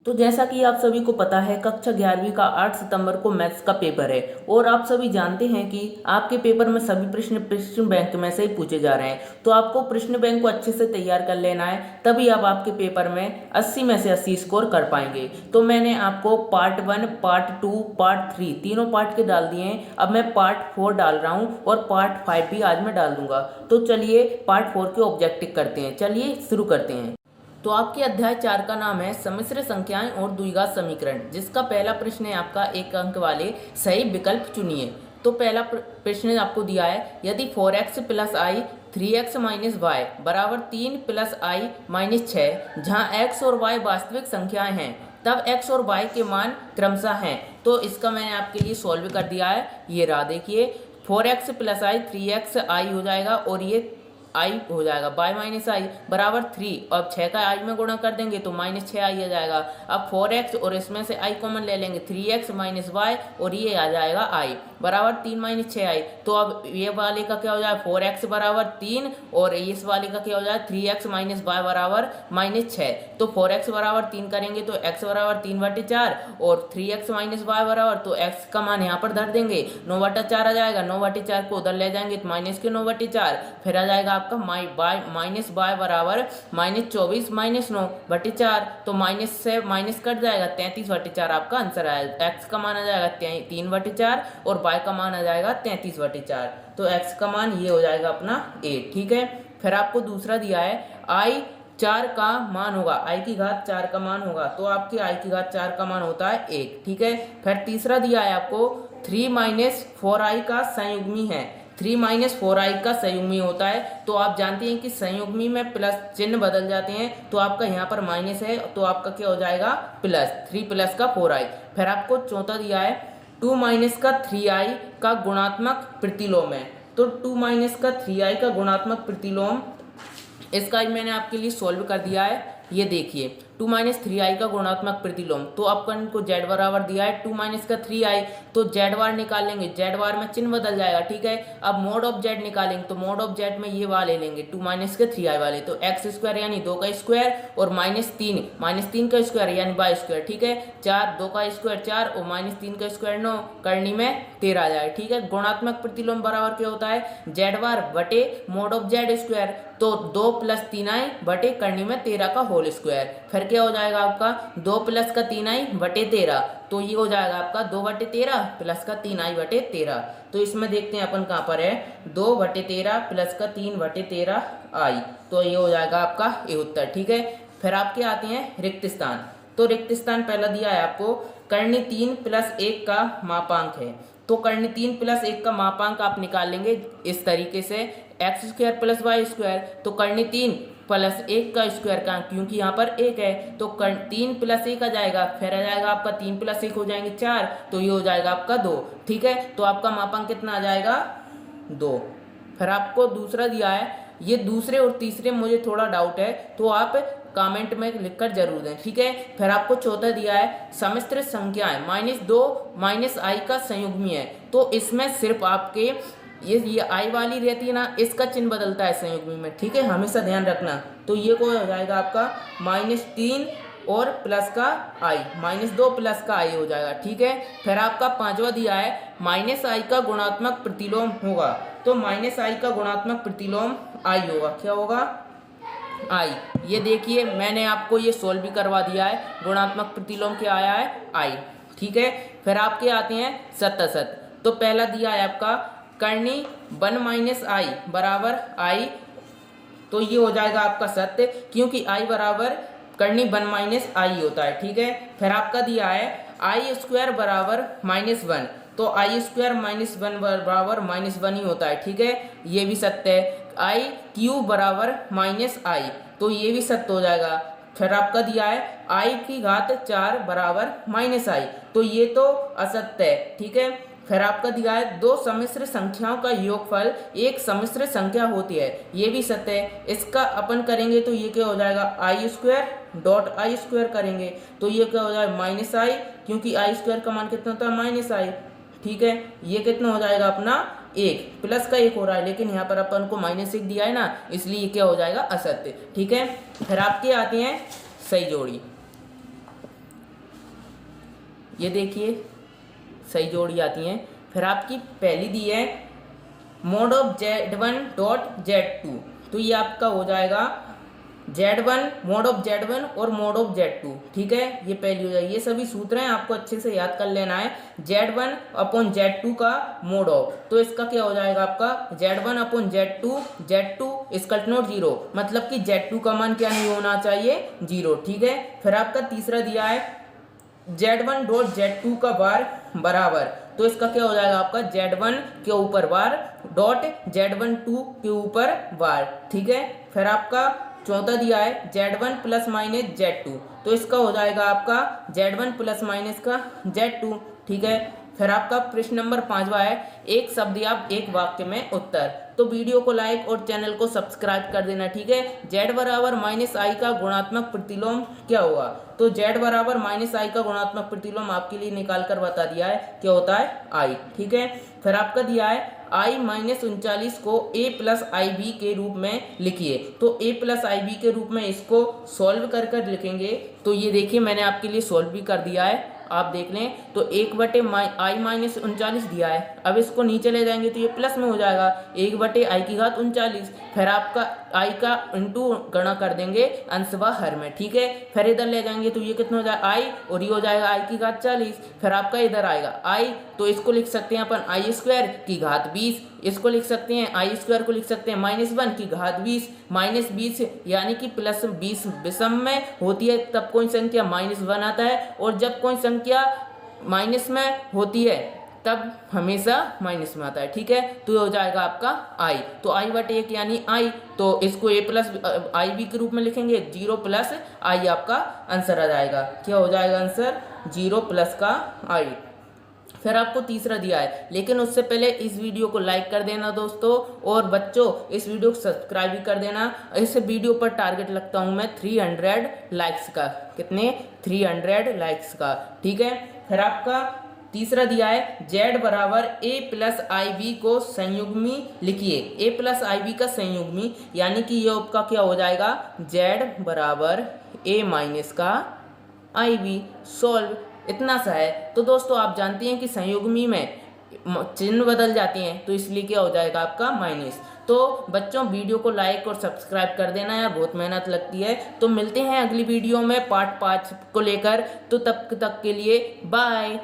तो जैसा कि आप सभी को पता है, कक्षा 11वीं का 8 सितंबर को मैथ्स का पेपर है और आप सभी जानते हैं कि आपके पेपर में सभी प्रश्न बैंक में से ही पूछे जा रहे हैं। तो आपको प्रश्न बैंक को अच्छे से तैयार कर लेना है, तभी आप आपके पेपर में 80 में से 80 स्कोर कर पाएंगे। तो मैंने आपको पार्ट 1, पार्ट 2, पार्ट 3 तीनों पार्ट के डाल दिए हैं। अब मैं पार्ट 4 डाल रहा हूँ और पार्ट 5 भी आज मैं डाल दूंगा। तो चलिए पार्ट 4 के ऑब्जेक्टिव करते हैं। चलिए शुरू करते हैं। तो आपके अध्याय 4 का नाम है सम्मिश्र संख्याएं और द्विघात समीकरण, जिसका पहला प्रश्न है आपका 1 अंक वाले सही विकल्प चुनिए। तो पहला प्रश्न आपको दिया है, यदि 4x प्लस आई 3x माइनस वाई बराबर 3 प्लस आई माइनस 6, जहाँ x और y वास्तविक संख्याएं हैं, तब x और y के मान क्रमशः हैं। तो इसका मैंने आपके लिए सॉल्व कर दिया है। ये रहा, देखिए 4x प्लस आई 3x आई हो जाएगा और ये आई हो जाएगा, बाई माइनस आई बराबर 3 और 6 का आई में गुणा कर देंगे तो माइनस 6 आई आ जाएगा। अब 4x और इसमें से आई कॉमन ले लेंगे, 3x माइनस वाई और ये आ जाएगा आई बराबर 3 माइनस 6 आई। तो अब ये वाले का क्या हो जाएगा, 4x बराबर 3 और इस वाले का क्या हो जाएगा 3x माइनस वाई बराबर माइनस 6। तो 4x बराबर 3 करेंगे तो x बराबर 3/4 और 3x माइनस वाई बराबर, तो x का मान यहाँ पर धर देंगे 9/4 आ जाएगा। 9/4 को उधर ले जाएंगे तो माइनस के 9/4, फिर आ जाएगा आपका माइनस बाय बराबर माइनस 24 माइनस 9/4, तो माइनस से माइनस कट जाएगा 33/4 आपका आंसर आएगा। x का मान आ जाएगा 3/4 और y का मान आ जाएगा 33/4। तो x का मान ये हो जाएगा अपना 8। ठीक है, फिर आपको दूसरा दिया है i 4 का मान होगा, i की घात 4 का मान होगा, तो आपके i की घात 4 का मान होता है 1। ठीक है, फिर तीसरा दिया है आपको 3 माइनस 4i का संयुग्मी है। 3 माइनस 4i का संयुग्मी होता है। तो आप जानते हैं कि संयुग्मी में प्लस चिन्ह बदल जाते हैं, तो आपका यहाँ पर माइनस है तो आपका क्या हो जाएगा प्लस, 3 प्लस का 4i। फिर आपको चौथा दिया है 2 माइनस का 3i का गुणात्मक प्रतिलोम है। तो 2 माइनस का 3i का गुणात्मक प्रतिलोम, इसका मैंने आपके लिए सॉल्व कर दिया है। ये देखिए 2 माइनस 3i का गुणात्मक प्रतिलोम, तो अपन को z बराबर दिया है 2 माइनस का 3i, तो z बार निकाल लेंगे, z बार में चिन्ह बदल जाएगा। ठीक है, अब मोड ऑफ z निकालेंगे तो मोड ऑफ z में ये वाले लेंगे 2 माइनस के 3i वाले, तो x स्क्वायर यानी 2 का स्क्वायर और माइनस 3 का स्क्वायर यानी y स्क्वायर। ठीक है, 4 2 का स्क्वायर 4 और माइनस 3 का स्क्वायर 9, करनी में 13 आ जाए। ठीक है, गुणात्मक प्रतिलोम बराबर क्या होता है z बार बटे मोड ऑफ z स्क्वायर, तो 2 प्लस 3i बटे करनी में 13 का होल स्क्वायर। फिर क्या हो जाएगा आपका 2 प्लस का 3i बटे 13, तो ये हो जाएगा आपका 2/13 प्लस का 3i बटे 13। तो इसमें देखते हैं अपन कहाँ पर है, 2/13 प्लस का 3/13 आई, तो ये हो जाएगा आपका ये उत्तर। ठीक है, फिर आपके आते हैं रिक्त स्थान। तो रिक्त स्थान पहला दिया है आपको करनी 3 प्लस 1 का मापांक है। तो करनी 3 प्लस 1 का मापांक आप निकाल लेंगे इस तरीके से, x square plus y square, तो करनी 3 प्लस 1 का स्क्वायर का, क्योंकि यहाँ पर 1 है तो 3 प्लस 1 आ जाएगा, फिर आ जाएगा आपका 3 प्लस 1 हो जाएंगे 4, तो ये हो जाएगा आपका 2। ठीक है, तो आपका मापांक कितना आ जाएगा 2। फिर आपको दूसरा दिया है, ये दूसरे और तीसरे मुझे थोड़ा डाउट है तो आप कमेंट में लिखकर जरूर दें। ठीक है, फिर आपको चौथा दिया है सम्मिश्र संख्याएं -2 माइनस आई का संयुग्मी है। तो इसमें सिर्फ आपके ये आई वाली रहती है ना, इसका चिन्ह बदलता है संयुग्मी में। ठीक है, हमेशा ध्यान रखना। तो ये को हो जाएगा आपका -3 और प्लस का आई, -2 प्लस का आई हो जाएगा। ठीक है, फिर आपका पांचवा दिया है -i का गुणात्मक प्रतिलोम होगा। तो -i का गुणात्मक प्रतिलोम आई होगा, क्या होगा आई। ये देखिए मैंने आपको ये सोल्व भी करवा दिया है, गुणात्मक प्रतिलोम क्या आया है आई। ठीक है, फिर आपके आते हैं सत्य। तो पहला दिया है आपका करनी 1 माइनस आई बराबर आई, तो ये हो जाएगा आपका सत्य, क्योंकि आई बराबर करनी 1 माइनस आई होता है। ठीक है, फिर आपका दिया है आई स्क्वायर बराबर -1, तो आई स्क्वायर -1 बराबर -1 ही होता है। ठीक है, ये भी सत्य है। आई क्यूब बराबर -i, तो ये भी सत्य हो जाएगा। फिर आपका दिया है आई की घात 4 बराबर -i, तो ये तो असत्य है। ठीक है, फिर आपका दिया है 2 सम्मिश्र संख्याओं का योगफल एक सम्मिश्र संख्या होती है, ये भी सत्य है। इसका अपन करेंगे तो ये क्या हो जाएगा आई स्क्वायर डॉट आई स्क्वायर करेंगे, तो ये क्या हो जाएगा -i, क्योंकि आई स्क्वायर का मान कितना होता है -i। ठीक है, ये कितना हो जाएगा अपना 1 प्लस का 1 हो रहा है, लेकिन यहाँ पर अपन को -1 दिया है ना, इसलिए ये क्या हो जाएगा असत्य। ठीक है, फिर आपके आते हैं सही जोड़ी। ये देखिए सही जोड़ी आती हैं। फिर आपकी पहली दी है mode of Z1 dot Z2, तो ये आपका हो जाएगा Z1 मोड ऑफ Z1 और मोड ऑफ Z2, ठीक है, ये पहली हो जाएगी। ये सभी सूत्र हैं, आपको अच्छे से याद कर लेना है। Z1 अपॉन Z2 का मोड ऑफ, तो इसका क्या हो जाएगा आपका Z1 upon Z2, Z2 equal to not 0, मतलब कि Z2 का मान क्या नहीं होना चाहिए 0, ठीक है। फिर आपका तीसरा दिया है Z1 डॉट Z2 का वार बराबर, तो इसका क्या हो जाएगा आपका Z1 के ऊपर वार डॉट Z12 के ऊपर वार, ठीक है। फिर आपका चौथा दिया है Z1 प्लस माइनस Z2, तो इसका हो जाएगा आपका Z1 प्लस माइनस का Z2, ठीक है। फिर आपका प्रश्न नंबर 5वां है एक शब्द या एक वाक्य में उत्तर, तो वीडियो को लाइक और चैनल को सब्सक्राइब कर देना, ठीक है। Z बराबर माइनस आई का गुणात्मक प्रतिलोम क्या होगा, तो Z बराबर माइनस आई का गुणात्मक प्रतिलोम आपके लिए निकाल कर बता दिया है, क्या होता है आई, ठीक है। फिर आपका दिया है आई माइनस 39 को a प्लस आई बी के रूप में लिखिए, तो a प्लस आई बी के रूप में इसको सॉल्व कर कर लिखेंगे। तो ये देखिए मैंने आपके लिए सॉल्व भी कर दिया है, आप देख लें। तो 1 बटे आई माइनस 39 दिया है, अब इसको नीचे ले जाएंगे तो ये प्लस में हो जाएगा 1 बटे आई की घात 39, फिर आपका आई का इंटू गणा कर देंगे अंश व हर में, ठीक है। फिर इधर ले जाएंगे तो ये कितना हो जाएगा आई, और ये हो जाएगा आई की घात 40, फिर आपका इधर आएगा आई, तो इसको लिख सकते हैं अपन आई स्क्वायर की घात 20, इसको लिख सकते हैं आई स्क्वायर को लिख सकते हैं -1 की घात 20, -20 यानी कि प्लस 20 विषम में होती है तब कोई संख्या -1 आता है, और जब कोई संख्या माइनस में होती है तब हमेशा माइनस में आता है, ठीक है। तो ये हो जाएगा आपका आई, तो आई बटे 1 यानी आई, तो इसको a प्लस आई बी के रूप में लिखेंगे, 0 प्लस आई आपका आंसर आ जाएगा, क्या हो जाएगा आंसर 0 प्लस का आई। फिर आपको तीसरा दिया है, लेकिन उससे पहले इस वीडियो को लाइक कर देना दोस्तों, और बच्चों इस वीडियो को सब्सक्राइब भी कर देना। इस वीडियो पर टारगेट लगता हूं मैं 300 लाइक्स का, कितने 300 लाइक्स का, ठीक है। फिर आपका तीसरा दिया है Z बराबर a प्लस आई बी को संयुग्मी लिखिए, a प्लस आई बी का संयुग्मी यानी कि ये आपका क्या हो जाएगा Z बराबर a माइनस का आई बी, सॉल्व, इतना सा है। तो दोस्तों आप जानते हैं कि संयुग्मी में चिन्ह बदल जाते हैं, तो इसलिए क्या हो जाएगा आपका माइनस। तो बच्चों वीडियो को लाइक और सब्सक्राइब कर देना यार, बहुत मेहनत लगती है। तो मिलते हैं अगली वीडियो में पार्ट 5 को लेकर, तो तब तक के लिए बाय।